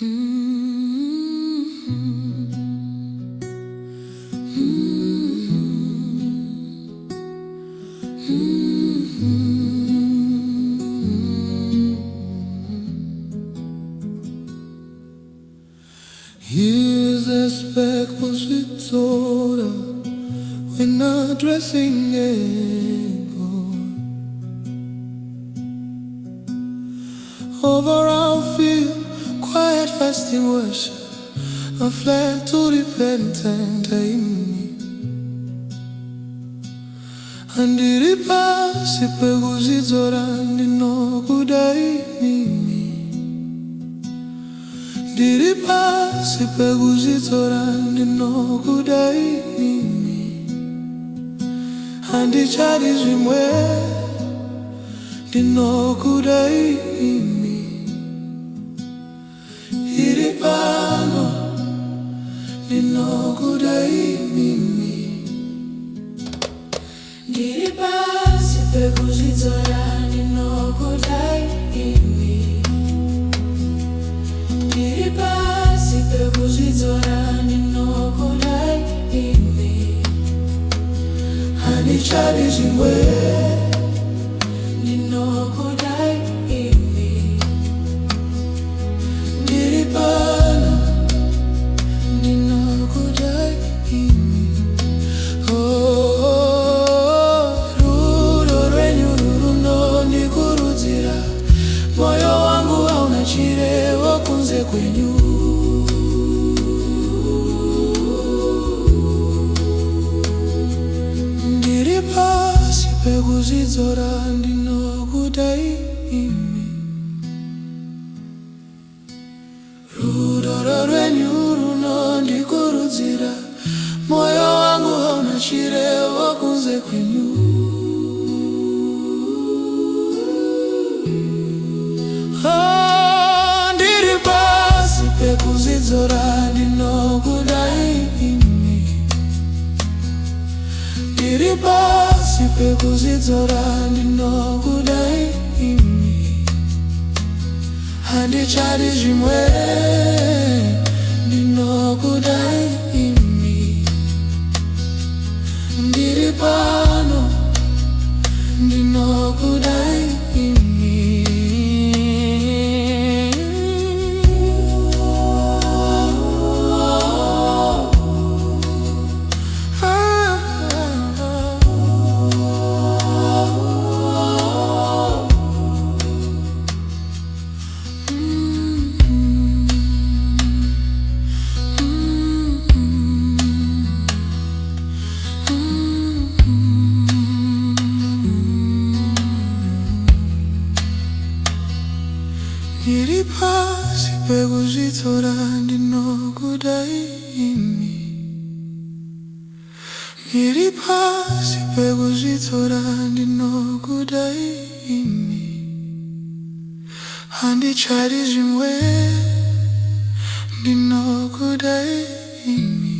Years as back when she told her we're not dressing anymore. Over our field, quiet fasting worship, a flame to repentant aimi. Andiri pasi peguzizora nino kudai mimi. Diri pasi peguzizora nino kudai mimi. Andi chari zimwe nino kudai mimi. Diri pano nino kudai mimi. Diri pasi peguzizora nino kudai mimi. Diri pasi peguzizora nino kudai mimi. Andi chari zimwe nino kudai mimi. Diri pano nino kudai mimi. Rudo rwenyu runo ndikurudzira, moyo wangu hauna chirevo kunze kwenyu. Ndiri pasi pekuzidzora ndinokudai imi. Rudo rwenyu runo ndikurudzira, moyo wangu hauna chirevo kunze kwenyu. Ndiri pasi pekuzidzora ndinokudai imi. Ndiri pasi pekuzidzora ndinokudai imi. Handichadi zvimwe ndinokudai imi. Ndiri pano ndinokudai imi. Ndiri pasi pekuzvitora ndinokudai imi. Ndiri pasi pekuzvitora ndinokudai imi. Handichadi zvimwe ndinokudai imi.